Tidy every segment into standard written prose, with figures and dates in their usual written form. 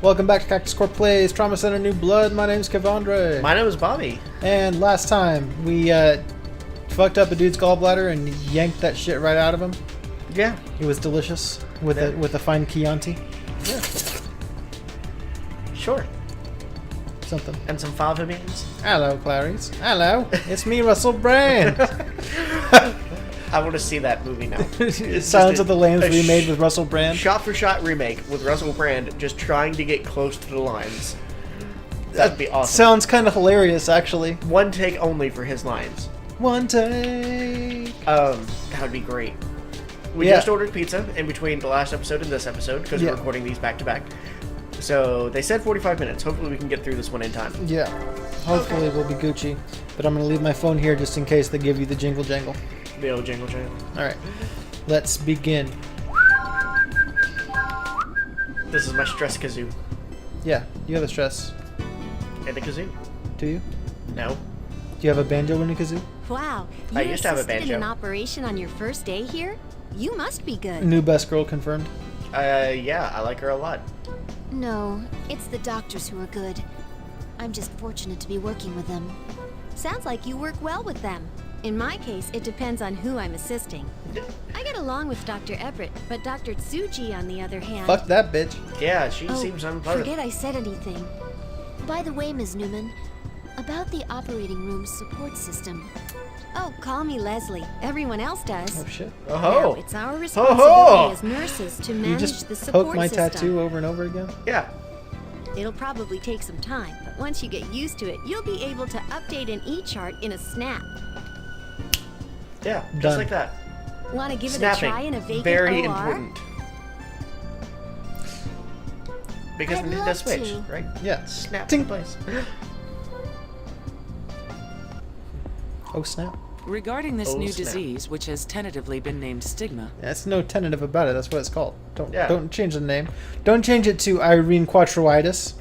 Welcome back to Cactus Core Plays Trauma Center New Blood. My name is Kevandre. My name is Bobby. And last time we fucked up a dude's gallbladder and yanked that shit right out of him. Yeah. It was delicious with a fine Chianti. Yeah. Sure. Something. And some fava beans. Hello, Clarice. Hello. It's me, Russell Brand. I want to see that movie now. Silence of the Lambs remade with Russell Brand. Shot-for-shot remake with Russell Brand just trying to get close to the lines. That'd be awesome. Sounds kind of hilarious, actually. One take only for his lines. One take. That would be great. We just ordered pizza in between the last episode and this episode because we're recording these back-to-back. So they said 45 minutes. Hopefully we can get through this one in time. Yeah. Hopefully we'll be Gucci. But I'm going to leave my phone here just in case they give you the jingle jangle. The old jingle jangle. Alright. Let's begin. This is my stress kazoo. Yeah, you have a stress. And a kazoo. Do you? No. Do you have a banjo and a kazoo? Wow. I used to have a banjo. You assisted in an operation on your first day here? You must be good. New best girl confirmed. Yeah, I like her a lot. No, it's the doctors who are good. I'm just fortunate to be working with them. Sounds like you work well with them. In my case, it depends on who I'm assisting. I get along with Dr. Everett, but Dr. Tsuji, on the other hand... Fuck that bitch. Yeah, she seems unpleasant. Forget I said anything. By the way, Ms. Newman, about the operating room support system. Oh, call me Leslie. Everyone else does. Oh, shit. Now, it's our responsibility as nurses to manage the support system. You just poke my tattoo over and over again? Yeah. It'll probably take some time, but once you get used to it, you'll be able to update an E-chart in a snap. Yeah, just Done. like that. Want to give Snapping. it a try in a vacant Very OR? important. Because I'd Nintendo love Switch, to. right? Yeah. Snap Ting. in place. Oh, snap. Regarding this Oh, new snap. disease, which has tentatively been named stigma, That's no tentative about it. That's what it's called. Yeah. Don't change the name. Don't change it to Irene Quatritis.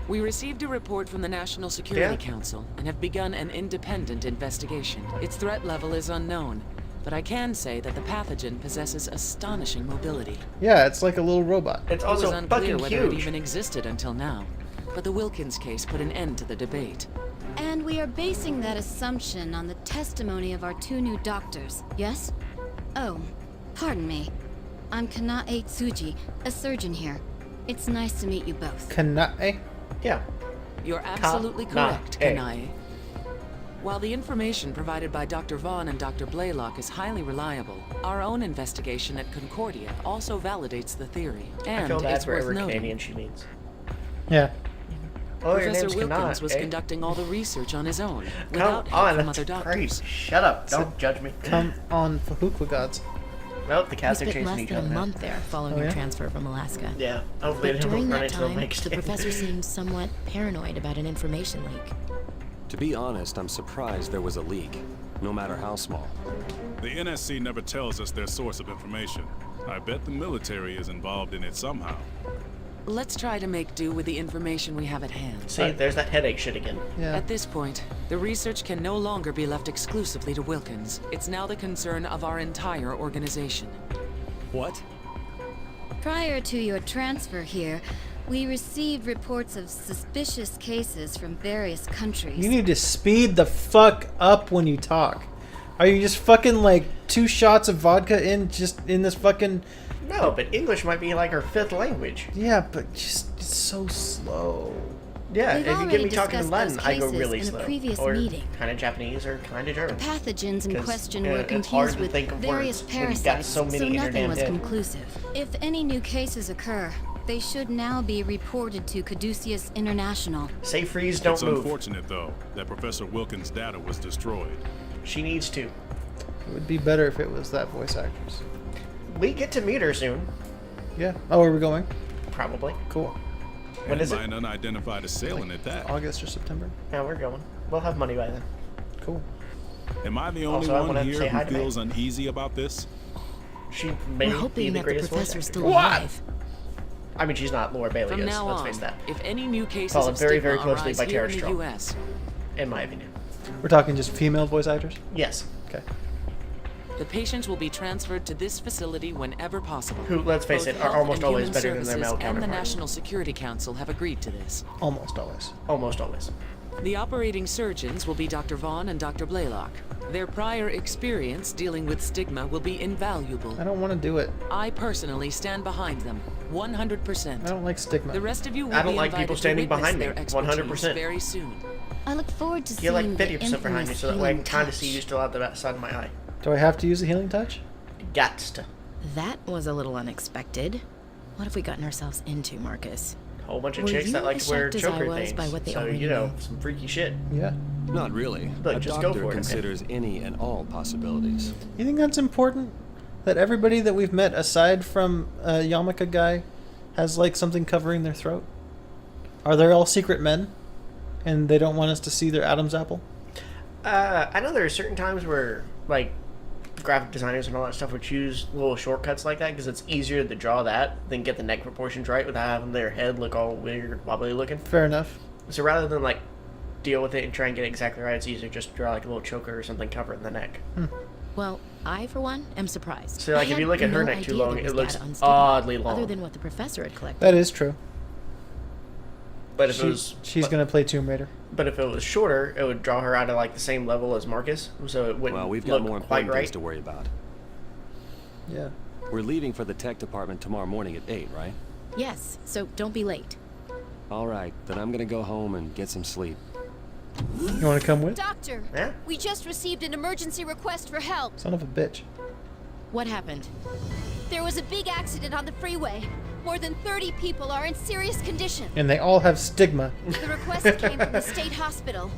we received a report from the National Security Yeah. Council and have begun an independent investigation. Its threat level is unknown, but I can say that the pathogen possesses astonishing mobility. Yeah, it's like a little robot. It's It was also unclear fucking whether it huge. even existed until now, but the Wilkins case put an end to the debate. And we are basing that assumption on the testimony of our two new doctors, yes? Oh, pardon me. I'm Kanae Tsuji, a surgeon here. It's nice to meet you both. Kanae? Yeah. You're absolutely correct, Kanae. Kanae. While the information provided by Dr. Vaughn and Dr. Blaylock is highly reliable, our own investigation at Concordia also validates the theory. I And feel bad it's for worth every noting, Canadian she meets. Yeah. Oh, your Professor name's Wilkins Kanae, was eh? conducting all the research on his own, Come without help on, from that's other doctors. great. Shut up. Don't judge me. Come on, Fhqwhgads. Well, the We cats are spent chasing less each than other a now. month there following Oh, your yeah? transfer from Alaska. Yeah. Hopefully But they during don't run that into the time, next the day. professor seemed somewhat paranoid about an information leak. To be honest, I'm surprised there was a leak, no matter how small. The NSC never tells us their source of information. I bet the military is involved in it somehow. Let's try to make do with the information we have at hand. See, there's that headache shit again. Yeah. At this point, the research can no longer be left exclusively to Wilkins. It's now the concern of our entire organization. What? Prior to your transfer here, we received reports of suspicious cases from various countries. You need to speed the fuck up when you talk. Are you just fucking like 2 shots of vodka in this fucking... No, but English might be like our 5th language. Yeah, but just it's so slow. Yeah, We've if you get already me talking in discussed Latin, those I go cases really in a slow. previous Or meeting. kind of Japanese or kind of The German. pathogens in 'Cause, question yeah, were it's hard confused to with think of various words when you've got parasites, so many in your nothing damn was head. conclusive. If any new cases occur, they should now be reported to Caduceus International. Say freeze, don't It's move. unfortunate, though, that Professor Wilkins' data was destroyed. She needs to. It would be better if it was that voice actress. We get to meet her soon, Yeah. Oh, where are we going? probably. Cool. When And is it? by an unidentified assailant at that. August or September? Yeah, we're going. We'll have money by then. Cool. Am I the only Also, I one wanna here say who hi to May. feels uneasy about this? She may We're be hoping the that the greatest voice professor's actor. still alive. I mean, she's not Laura Bailey From is, now let's on, face that, if any new cases Followed of very, stigma very closely arise by here in Terror the Strong. U.S., in my opinion. We're talking just female voice actors? Yes. Okay. The patient will be transferred to this facility whenever possible. Who, let's face Both it, are Health almost and always Human better than their Services male and the counterparts. National Security Council have agreed to this. Almost always. Almost always. The operating surgeons will be Dr. Vaughn and Dr. Blaylock. Their prior experience dealing with stigma will be invaluable. I don't want to do it. I personally stand behind them, 100%. I don't like stigma. The rest of you will I don't be like invited people to standing witness behind me, their expertise 100%. very soon. I look forward to Get like seeing the 50% behind me infamous so that way I can healing kind of touch. see you still out the side of my eye. Do I have to use a healing touch? Gots to. That was a little unexpected. What have we gotten ourselves into, Marcus? A whole bunch of Were chicks you that like as to wear shocked as I choker was things. by what they So, already you know, knew? some freaky shit. Yeah. Not really. Look, a just go doctor for it, man. considers any and all possibilities. You think that's important? That everybody that we've met, aside from Yamaka guy, has like something covering their throat? Are they all secret men? And they don't want us to see their Adam's apple? I know there are certain times where, like, graphic designers and all that stuff would choose little shortcuts like that because it's easier to draw that than get the neck proportions right without having their head look all weird, wobbly looking. Fair enough. So rather than, like, deal with it and try and get it exactly right, it's easier just to draw, like, a little choker or something covering the neck. Well, I, for one, am surprised. So, like, I if you had look at her no neck too idea long, there it was looks data on stigma, oddly long. Other than what the professor had collected. That is true. But if it was... She's going to play Tomb Raider. But if it was shorter, it would draw her out of, like, the same level as Marcus, so it wouldn't Well, we've look got more quite important right. things to worry about. Yeah. We're leaving for the tech department tomorrow morning at 8, right? Yes, so don't be late. All right, then I'm gonna go home and get some sleep. You want to come with? Doctor, Yeah? we just received an emergency request for help. Son of a bitch. What happened? There was a big accident on the freeway. More than 30 people are in serious condition. And they all have stigma. The request came from the state hospital.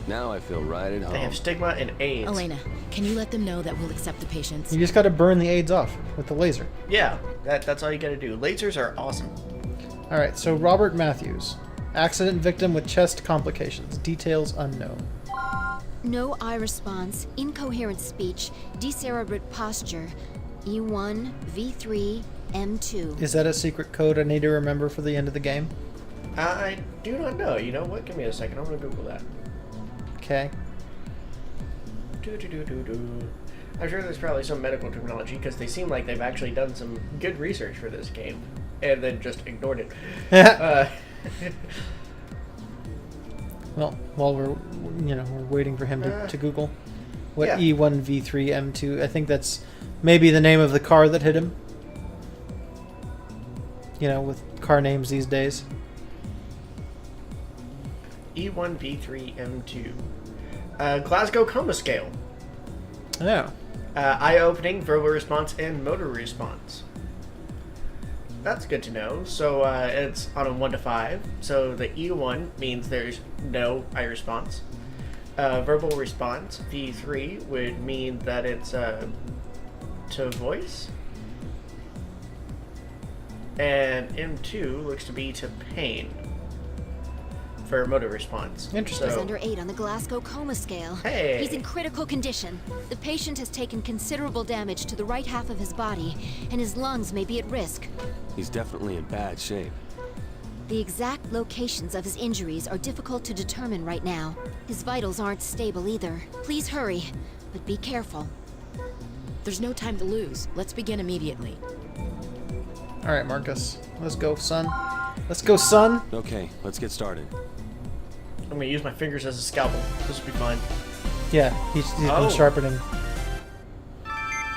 Now I feel right at They home. have stigma and AIDS. Elena, can you let them know that we'll accept the patients? You just got to burn the AIDS off with the laser. Yeah, that's all you gotta do. Lasers are awesome. All right, so Robert Matthews. Accident victim with chest complications. Details unknown. No eye response, incoherent speech, decerebrate posture, E1, V3, M2. Is that a secret code I need to remember for the end of the game? I do not know. You know what? Give me a second. I'm gonna Google that. Okay. I'm sure there's probably some medical terminology because they seem like they've actually done some good research for this game and then just ignored it. Well, while we're waiting for him to Google what yeah. E1 V3 M2. I think that's maybe the name of the car that hit him. You know, with car names these days. E1, V3, M2. Glasgow Coma Scale. Yeah. Eye-opening, verbal response, and motor response. That's good to know. So it's on a 1 to 5. So the E1 means there's no eye response. Verbal response, V3, would mean that it's to voice. And M2 looks to be to pain for motor response. Interesting. He's So, under 8 on the Glasgow Coma Scale. Hey. He's in critical condition. The patient has taken considerable damage to the right half of his body, and his lungs may be at risk. He's definitely in bad shape. The exact locations of his injuries are difficult to determine right now. His vitals aren't stable either. Please hurry, but be careful. There's no time to lose. Let's begin immediately. All right, Marcus. Let's go, son. Let's go, son. Okay, let's get started. I'm gonna use my fingers as a scalpel. This will be fine. Yeah, he's Oh. been sharpening.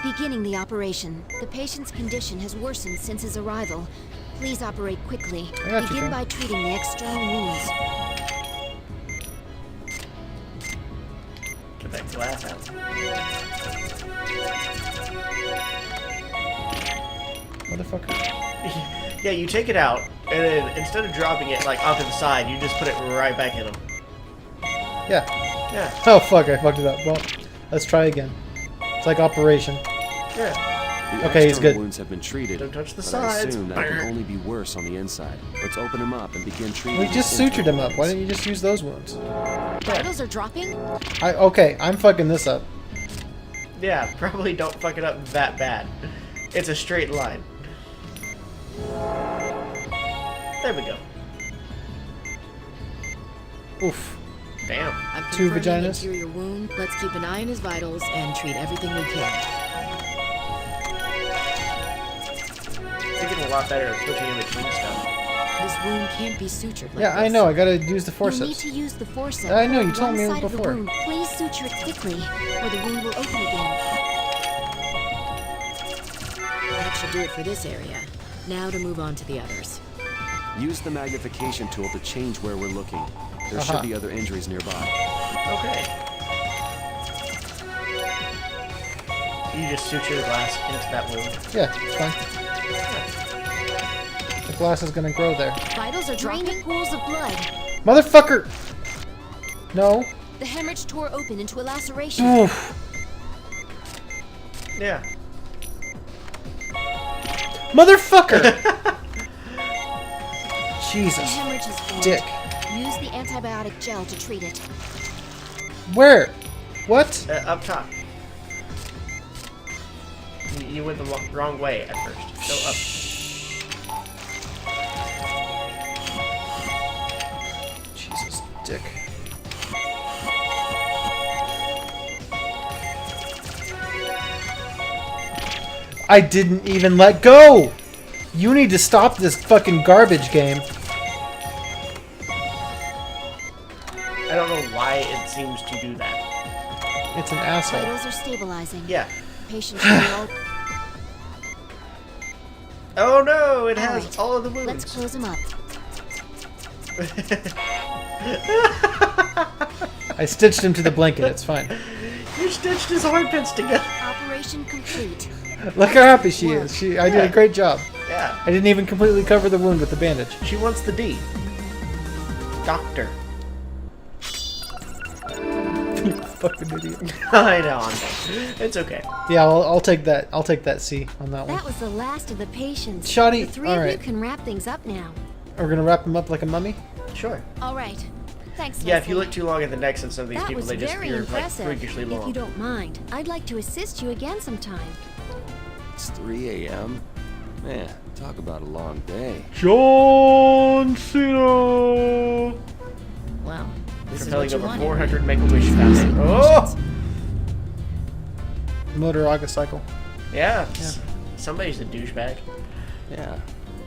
Beginning the operation. The patient's condition has worsened since his arrival. Please operate quickly. I got you, Begin Finn. by treating the external wounds. Get that glass out. Motherfucker. Yeah, you take it out, and then instead of dropping it like off to the side, you just put it right back in them. Yeah. Yeah, Oh, fuck, I fucked it up. Well, let's try again. It's like Operation. yeah. The Okay, he's external good. wounds have been treated, Don't touch the but I sides. assume that it can only be worse on the inside. Let's open him up and begin treating. We just his sutured him internal up. Why wounds. don't you just use those wounds? Vitals are dropping? Okay, I'm fucking this up. Yeah, probably don't fuck it up that bad. It's a straight line. There we go. Oof. Damn. I'm 2 confirming vaginas? interior wound. Let's keep an eye on his vitals and treat everything we can. You're getting a lot better at switching in between stuff. This wound can't be sutured like Yeah, I this. know. I gotta use the You need forceps. to use the forceps. I know, you on told one me side of the before. wound. Please suture it quickly, or the wound will open again. That should do it for this area. Now to move on to the others. Use the magnification tool to change where we're looking. There should be other injuries nearby. Okay. You just suture the glass into that wound. Yeah, it's fine. The glass is gonna grow there. Vitals are draining pools of blood. Motherfucker! No. The hemorrhage tore open into a laceration. Oof. Yeah. Motherfucker! The Jesus. hemorrhage is formed. Dick. Use the antibiotic gel to treat it. Where? What? Up top. You went the wrong way at first. Go up. Jesus, dick. I didn't even let go! You need to stop this fucking garbage game. I don't know why it seems to do that. It's an asshole. Vitals are stabilizing. Yeah. Patient should be all... Oh no, it has Alright, all of the wounds. Let's close him up. I stitched him to the blanket, it's fine. You stitched his armpits together. Operation complete. Look how happy she is. I did a great job. Yeah. I didn't even completely cover the wound with the bandage. She wants the D. Doctor. Fucking idiot. I know. It's okay. Yeah, I'll take that. I'll take that C on that one. That was the last of the patients. Shoddy, The three of alright. you can wrap things up now. We're gonna wrap him up like a mummy. Sure. All right. Thanks, Yeah, if you Leslie. look too long at the necks of some of these That people, was they just very appear like impressive. freakishly If you long. don't mind, I'd like to assist you again sometime. It's 3 a.m. Man, talk about a long day. John Cena. Well, this is Propelling what you over wanted. 400 Make-A-Wish Foundation. Oh! Motoraga cycle. Yeah. Somebody's a douchebag. Yeah,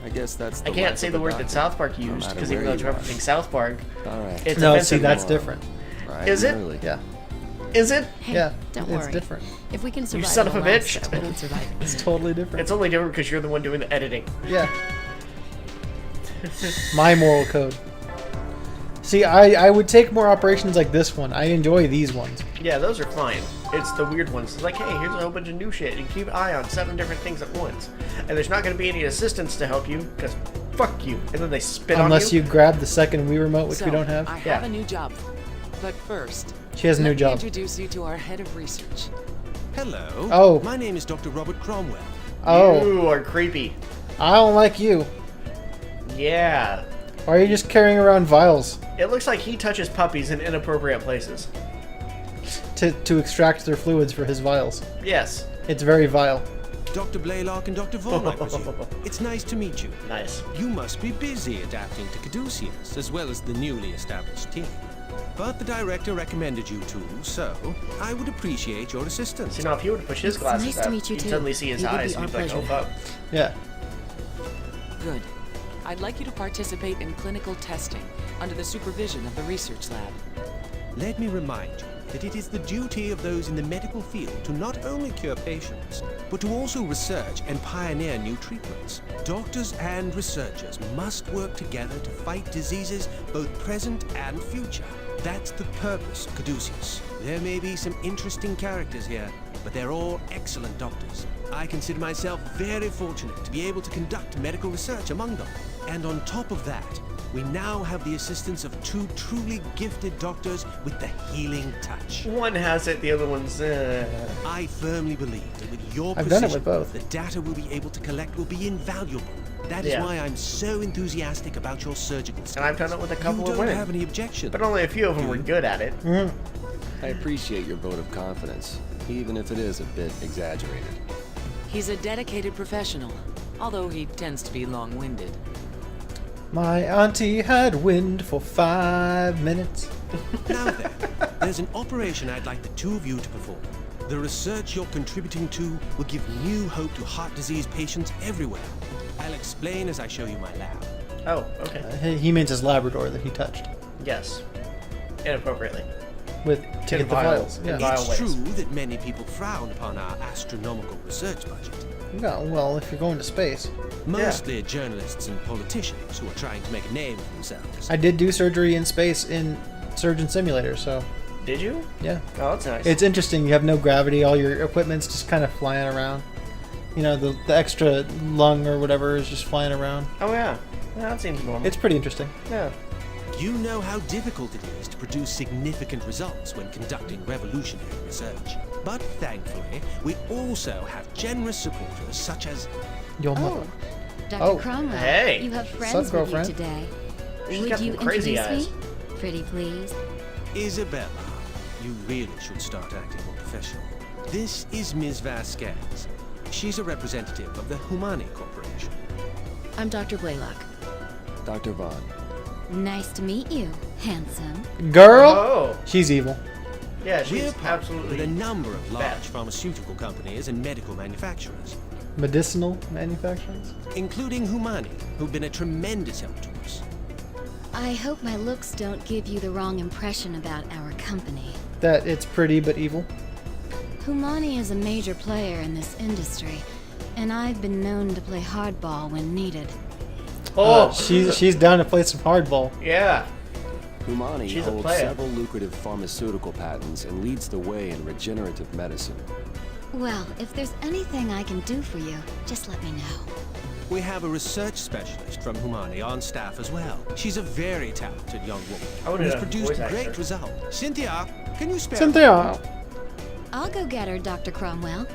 I guess that's. I the can't life say of the a word that doctor, South Park no used, matter because where even though it's you are. referencing South Park, All right. it's No, see, offensive. that's now. different. Right, Is it? early. Yeah. Is it? Hey, Yeah. don't it's worry. different. If we can survive son of the a last bitch. step, we can survive it. It's totally different. It's only different because you're the one doing the editing. Yeah. My moral code. See, I would take more operations like this one. I enjoy these ones. Yeah, those are fine. It's the weird ones. It's like, hey, here's a whole bunch of new shit, and keep an eye on 7 different things at once. And there's not going to be any assistants to help you, because fuck you. And then they spit Unless on you. you grab the second Wii remote, which So, we don't have. I have Yeah. a new job. But first, She has a new let me job. introduce you to our head of research. Hello. Oh. My name is Dr. Robert Cromwell. Oh, You are creepy. I don't like you. Yeah. Why are you just carrying around vials It looks like he touches puppies in inappropriate places. to extract their fluids for his vials? Yes. It's very vile. Dr. Blaylock and Dr. Vaughn, I presume. It's nice to meet you. Nice. You must be busy adapting to Caduceus, as well as the newly established team. But the director recommended you two, so I would appreciate your assistance. So now if he were to push his It's glasses nice to up, meet you you'd too. suddenly see his It would be eyes our and he'd be like, oh pleasure. fuck. Yeah. Good. I'd like you to participate in clinical testing under the supervision of the research lab. Let me remind you that it is the duty of those in the medical field to not only cure patients, but to also research and pioneer new treatments. Doctors and researchers must work together to fight diseases both present and future. That's the purpose of Caduceus. There may be some interesting characters here, but they're all excellent doctors. I consider myself very fortunate to be able to conduct medical research among them. And on top of that, we now have the assistance of 2 truly gifted doctors with the healing touch. One has it, the other one's, I firmly believe that with your I've done it precision, with both. the data we'll be able to collect will be invaluable. That is Yeah. why I'm so enthusiastic about your surgical skills. And I've done it with a couple you of don't women. have any objections. But only a few of them were good at it. I appreciate your vote of confidence, even if it is a bit exaggerated. He's a dedicated professional, although he tends to be long-winded. My auntie had wind for 5 minutes. Now then, there's an operation I'd like the two of you to perform. The research you're contributing to will give new hope to heart disease patients everywhere. I'll explain as I show you my lab. Oh, okay. He means his Labrador that he touched Yes. Inappropriately. with to In get the vials. vials. Yeah. In vials. It's ways. true that many people frown upon our astronomical research budget. Yeah, well, if you're going to space. Mostly journalists and politicians who are trying to make a name for themselves. I did do surgery in space in Surgeon Simulator, so Did you? yeah. Oh, that's nice. It's interesting. You have no gravity. All your equipment's just kind of flying around. You know, the extra lung or whatever is just flying around. Oh, yeah. Yeah, that seems normal. It's pretty interesting. Yeah. You know how difficult it is to produce significant results when conducting revolutionary research. But thankfully, we also have generous supporters such as... Your Oh, mother. Dr. Oh. Cromwell, Hey. you have Sup, friends with you girlfriend? today. She's Would got you some crazy introduce eyes. me? Pretty please. Isabella. You really should start acting more professional. This is Ms. Vasquez. She's a representative of the Humani Corporation. I'm Dr. Blaylock. Dr. Vaughn. Nice to meet you, handsome. Girl? Oh. She's evil. Yeah, We're she's partnered absolutely... with a number of large bad. pharmaceutical companies and medical manufacturers, Medicinal manufacturings? including Humani, who've been a tremendous help to us. I hope my looks don't give you the wrong impression about our company. That it's pretty but evil? Humani is a major player in this industry, and I've been known to play hardball when needed. Oh, She's down to play some hardball. yeah. Humani She's a holds player. several lucrative pharmaceutical patents and leads the way in regenerative medicine. Well, if there's anything I can do for you, just let me know. We have a research specialist from Humani on staff as well. She's a very talented young woman I who wanted has a produced voice actor. great results. Cynthia, can you spare Cynthia! I'll go get her, Dr. Cromwell.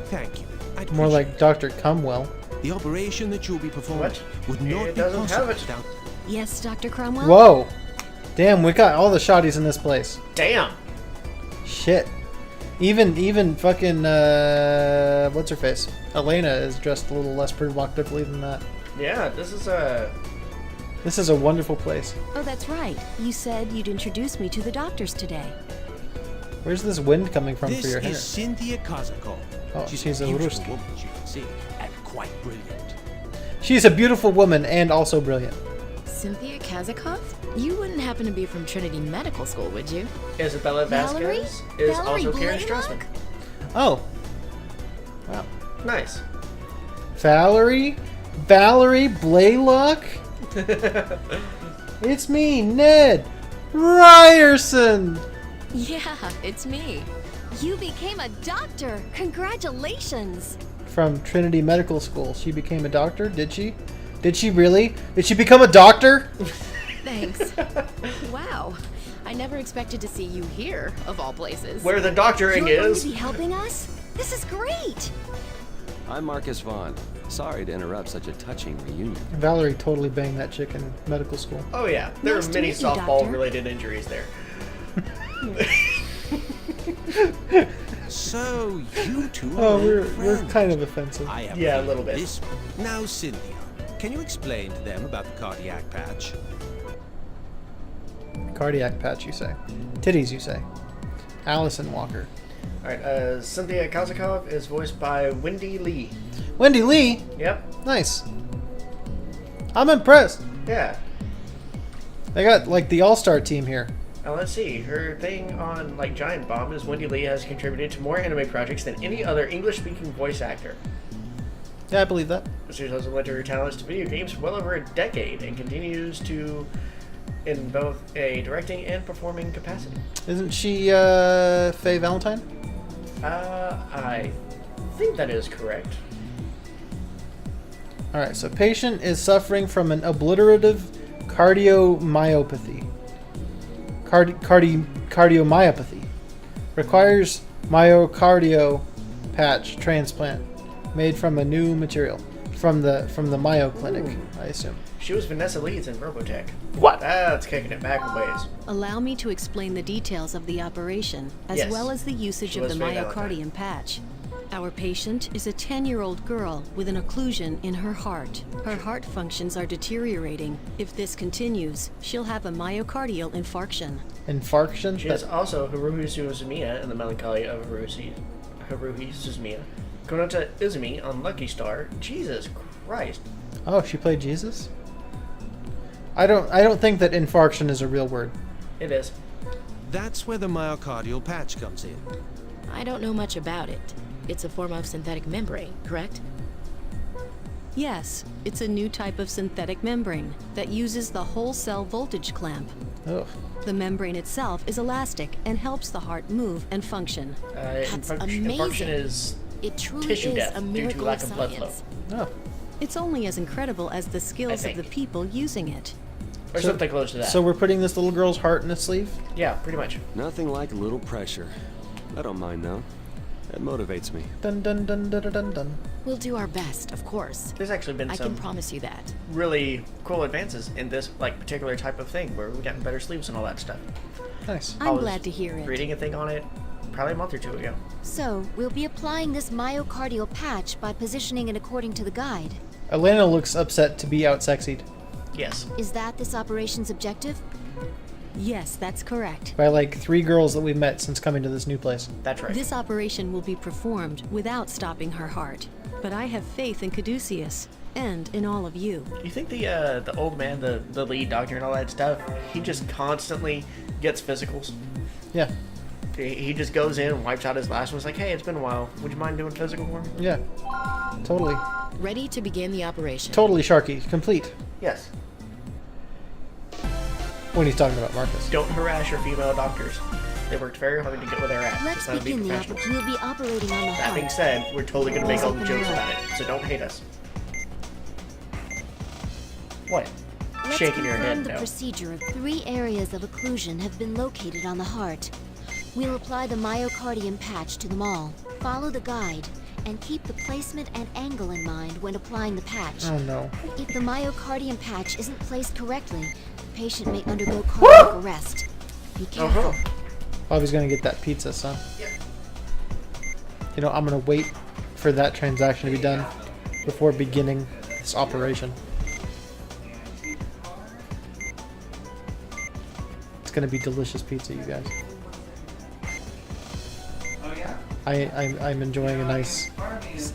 Thank you. I'd More like appreciate Dr. Cumwell. it. The operation that you'll be performing What? would not It be doesn't have possible it. without... Yes, Dr. Cromwell? Whoa! Damn, we got all the shotties in this place. Damn. Shit. Even fucking, what's her face? Elena is dressed a little less provocatively than that. Yeah, this is a... This is a wonderful place. Oh, that's right. You said you'd introduce me to the doctors today. Where's this wind coming from This for your hair? is Cynthia Kazakov. Oh, she's she's a a beautiful Ruski. woman, as you can see, and quite brilliant. She's a beautiful woman and also brilliant. Cynthia Kazakov? You wouldn't happen to be from Trinity Medical School, would you? Isabella Valerie? Vasquez is Valerie also Karen Blaylock? Strassman. Oh. Wow. Nice. Valerie Blaylock? It's me, Ned Ryerson! Yeah, it's me. You became a doctor! Congratulations! From Trinity Medical School. She became a doctor, did she? Did she really? Did she become a doctor? Thanks. Wow. I never expected to see you here, of all places. Where the doctoring You're going is. to be helping us? This is great! I'm Marcus Vaughn. Sorry to interrupt such a touching reunion. Valerie totally banged that chick in medical school. Oh yeah, there Nice are to many meet you, Doctor. softball-related injuries there. So, you two are Oh, old we're friends. kind of offensive. I have Yeah, a heard little bit. This. Now, Cynthia, can you explain to them about the cardiac patch? Cardiac patch, you say. Titties, you say. Allison Walker. Alright, Cynthia Kazakov is voiced by Wendy Lee. Wendy Lee? Yep. Nice. I'm impressed. Yeah. They got, like, the all-star team here. Now let's see. Her thing on like Giant Bomb is Wendy Lee has contributed to more anime projects than any other English-speaking voice actor. Yeah, I believe that. She's also lent her talents to video games for well over a decade and continues to in both a directing and performing capacity. Isn't she, Faye Valentine? I think that is correct. Alright, so patient is suffering from an obliterative cardiomyopathy. Cardiomyopathy. Requires myocardio patch transplant made from a new material. From the Mayo Clinic, I assume. She was Vanessa Leeds in Robotech. What? That's kicking it back a ways. Allow me to explain the details of the operation, as Yes. well as the usage She of the was Faye Valentine. myocardium patch. Our patient is a 10-year-old girl with an occlusion in her heart. Her heart functions are deteriorating. If this continues, she'll have a myocardial infarction. Infarction? She is also Haruhi Suzumiya in the Melancholy of Haruhi Suzumiya. Konota Izumi on Lucky Star. Jesus Christ. Oh, she played Jesus? I don't think that infarction is a real word. It is. That's where the myocardial patch comes in. I don't know much about it. It's a form of synthetic membrane, correct? Yes, it's a new type of synthetic membrane that uses the whole cell voltage clamp. Ugh. The membrane itself is elastic and helps the heart move and function. That's Infarction amazing. is It truly tissue is death a due to miracle lack of of blood flow. science. Oh. It's only as incredible as the skills I of the think. people using it. Or something close to that. So we're putting this little girl's heart in a sleeve? yeah, pretty much. Nothing like a little pressure. I don't mind though. That motivates me. Dun dun dun dun dun dun dun. We'll do our best, of course. There's actually been I some can promise you that. really cool advances in this like particular type of thing where we've gotten better sleeves and all that stuff. Nice. I I'm was glad to hear it. Reading a thing on it probably a month or two ago. So, we'll be applying this myocardial patch by positioning it according to the guide. Elena looks upset to be out-sexied Yes. Is that this operation's objective? Yes, that's correct. by like 3 girls that we've met since coming to this new place. That's right. This operation will be performed without stopping her heart. But I have faith in Caduceus and in all of you. You think the old man, the lead doctor and all that stuff, he just constantly gets physicals? Yeah. He just goes in and wipes out his last one. It's like, hey, it's been a while. Would you mind doing physical for me? Yeah. Totally. Ready to begin the operation. Totally Sharky. Complete. Yes. When he's talking about Marcus. Don't harass your female doctors. They worked very hard to get where they're at. Let's Just let them be begin the professionals. We'll be operating on the That being heart. said, we're totally going to make all the jokes about it, so don't hate us. What? Let's Shaking your confirm head, the no. procedure. 3 areas of occlusion have been located on the heart. We'll apply the myocardium patch to them all. Follow the guide, and keep the placement and angle in mind when applying the patch. Oh no. If the myocardium patch isn't placed correctly, the patient may undergo cardiac arrest. Be careful. Bobby's gonna get that pizza, son. You know, I'm gonna wait for that transaction to be done before beginning this operation. It's gonna be delicious pizza, you guys. I'm enjoying a nice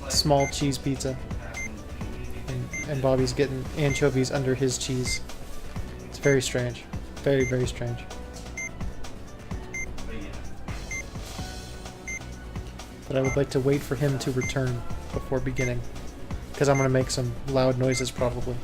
small cheese pizza, and Bobby's getting anchovies under his cheese. It's very strange, very, very strange. But I would like to wait for him to return before beginning, because I'm gonna make some loud noises probably.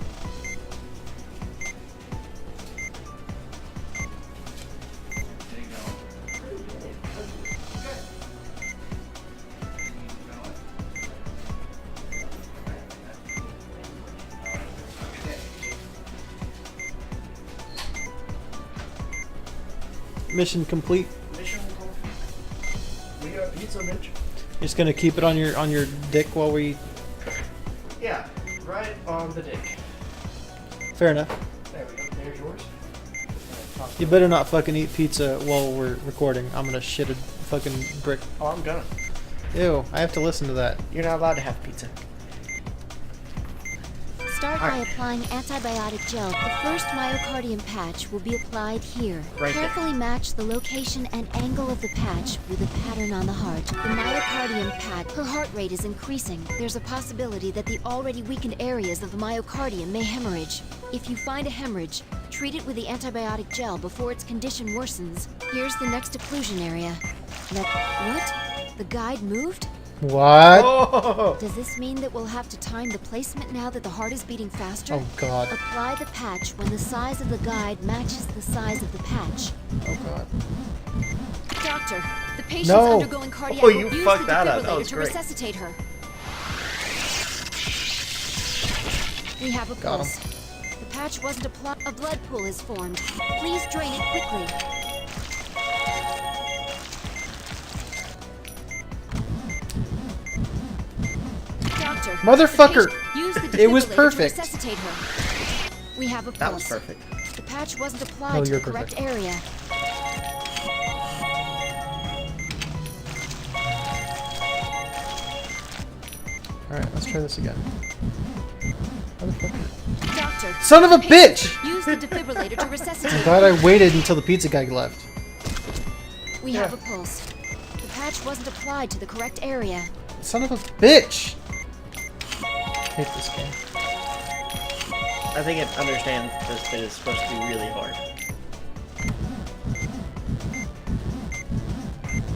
Mission complete. Mission complete. We got pizza, Mitch. You're just gonna keep it on your dick while we. Yeah, right on the dick. Fair enough. There we go. There's yours. You better not fucking eat pizza while we're recording. I'm gonna shit a fucking brick. Oh, I'm gonna. Ew, I have to listen to that. You're not allowed to have pizza. Start by applying antibiotic gel. The first myocardium patch will be applied here. Right there. Carefully match the location and angle of the patch with the pattern on the heart. The myocardium patch, her heart rate is increasing. There's a possibility that the already weakened areas of the myocardium may hemorrhage. If you find a hemorrhage, treat it with the antibiotic gel before its condition worsens. Here's the next occlusion area. What? The guide moved? What? Oh! Does this mean that we'll have to time the placement now that the heart is beating faster? Oh god. Apply the patch when the size of the guide matches the size of the patch. Oh god. Doctor, the patient's No. undergoing cardiac Oh, you use fucked the that up. That defibrillator was to great. resuscitate her. We have a Got pulse. The patch wasn't applied. A blood pool is formed. Please drain it quickly. Doctor, Motherfucker! the patient- use the It was defibrillator perfect. To resuscitate her. We have a pulse. That was perfect. The patch wasn't applied No, to you're the correct perfect. area. Alright, let's try this again. Motherfucker. Doctor, Son of a the patient- bitch! Use the defibrillator to resuscitate I'm her. glad I waited until the pizza guy left. We have a pulse. The patch wasn't applied to the correct area. Son of a bitch! Hate this game. I think it understands this bit is supposed to be really hard.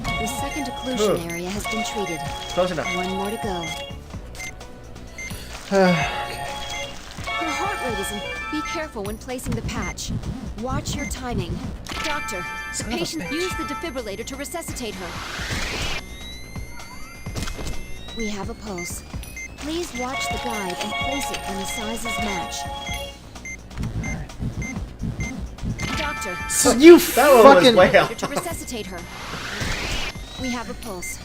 The second occlusion area has been treated. Close enough. One more to go. Her heart rate isn't. Be careful when placing the patch. Watch your timing. Doctor, the patient used the defibrillator to resuscitate her. We have a pulse. Please watch the guide and place it when the sizes match. Doctor, So you That one was fucking... way out. to resuscitate her. We have a pulse.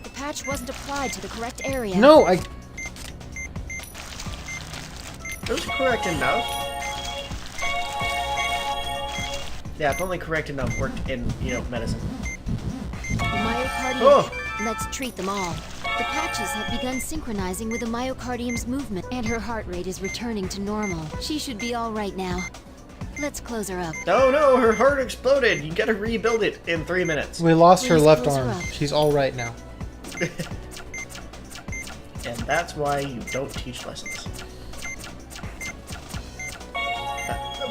The patch wasn't applied to the correct area. No, I... It was correct enough. Yeah, it's only correct enough worked in, medicine. The myocardium. Oh. Let's treat them all. The patches have begun synchronizing with the myocardium's movement, and her heart rate is returning to normal. She should be all right now. Let's close her up. Oh no, her heart exploded. You gotta rebuild it in 3 minutes. We lost her Please left close her arm. up. She's all right now. And that's why you don't teach lessons.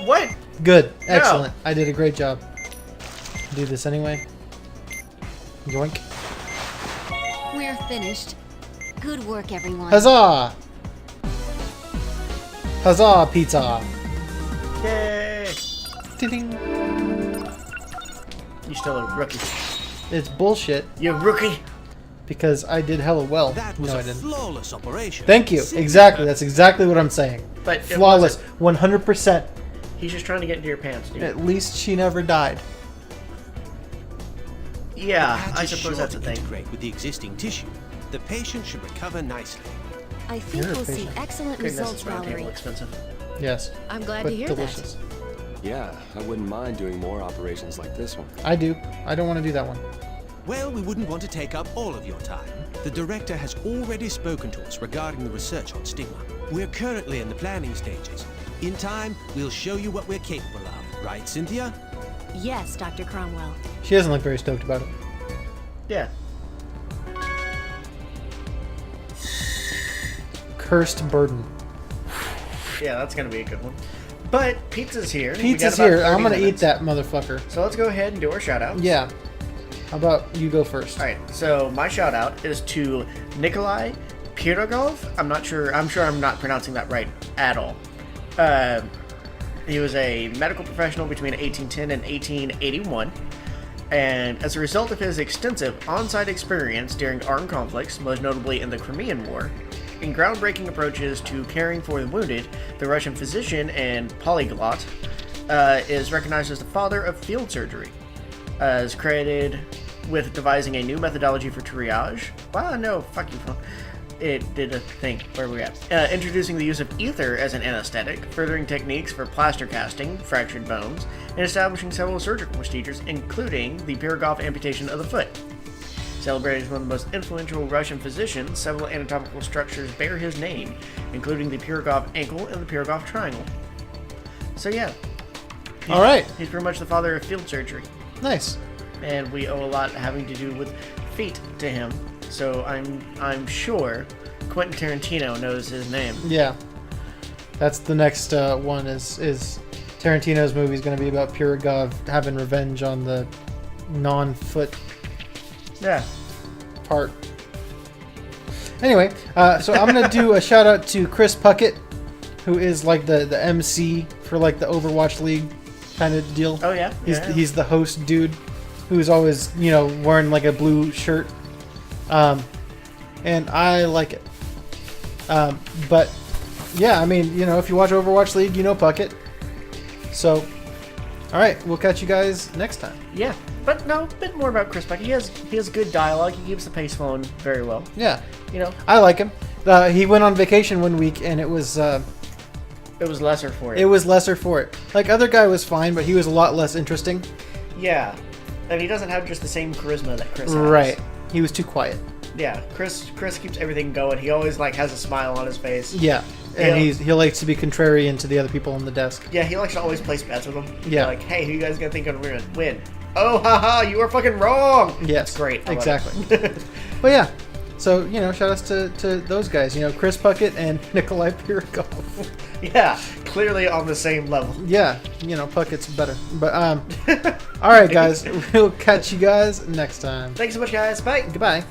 What? Good. Excellent. I did a great job. Do this anyway. Yoink. We're finished. Good work, everyone. Huzzah! Huzzah, pizza! Yay! Ding. You're still a rookie. It's bullshit You rookie! because I did hella well. That was No, I a didn't. flawless operation. Thank you. Exactly. That's exactly what I'm saying. But it Flawless. 100%. He's just trying to get into your pants, dude. At least she never died. Yeah, Patch I is suppose sure that's to a thing. integrate with the existing tissue. The patient should recover nicely. I think You're a we'll see patient. excellent Goodness, results, this round Valerie. table expensive. Yes. I'm glad But to hear delicious. Yeah, I wouldn't mind doing more operations like this one. I do. I don't want to do that one. Well, we wouldn't want to take up all of your time. The director has already spoken to us regarding the research on stigma. We're currently in the planning stages. In time, we'll show you what we're capable of. Right, Cynthia? that. Yes, Dr. Cromwell. She doesn't look very stoked about it. Yeah. Cursed burden. Yeah, that's gonna be a good one. But pizza's here. We got Pizza's about here. 30 I'm gonna minutes. eat that motherfucker. So let's go ahead and do our shout outs. Yeah. How about you go first? Alright, so my shout out is to Nikolay Pirogov. I'm sure I'm not pronouncing that right at all. He was a medical professional between 1810 and 1881. And as a result of his extensive on-site experience during armed conflicts, most notably in the Crimean War, in groundbreaking approaches to caring for the wounded, the Russian physician and polyglot is recognized as the father of field surgery. Is credited with devising a new methodology for triage. Wow, no, fuck you, phone. It did a thing. Where are we at? Introducing the use of ether as an anesthetic, furthering techniques for plaster casting, fractured bones, and establishing several surgical procedures, including the Pirogov amputation of the foot. Celebrated as one of the most influential Russian physicians, several anatomical structures bear his name, including the Pirogov ankle and the Pirogov triangle. So yeah. All right. He's pretty much the father of field surgery. Nice. And we owe a lot having to do with feet to him. So I'm sure Quentin Tarantino knows his name. Yeah. That's the next one is Tarantino's movie is going to be about Pirogov having revenge on the non-foot Yeah. part. Anyway, so I'm going to do a shout out to Chris Puckett, who is like the MC for like the Overwatch League kind of deal. Oh yeah. He's the host dude who's always, wearing like a blue shirt. And I like it. But yeah, I mean, if you watch Overwatch League, you know Puckett. So, all right, we'll catch you guys next time. Yeah. But no, a bit more about Chris Puckett. He has good dialogue. He keeps the pace flowing very well. Yeah, You know, I like him. He went on vacation one week, and it was it was lesser for it. it was lesser for it. Like other guy was fine, but he was a lot less interesting. Yeah. And he doesn't have just the same charisma that Chris has. Right. He was too quiet. Yeah. Chris keeps everything going. He always has a smile on his face. Yeah. And Yeah. he likes to be contrarian to the other people on the desk. Yeah, he likes to always place bets with them. Yeah. Like, hey, who you guys gonna think we're gonna win? Oh, haha, you are fucking wrong. Yes, Great. I love exactly. it. But yeah, so shout outs to those guys. Chris Puckett and Nikolay Pirogov. Yeah, clearly on the same level. Yeah, Puckett's better. But all right, guys, we'll catch you guys next time. Thanks so much, guys. Bye. Goodbye.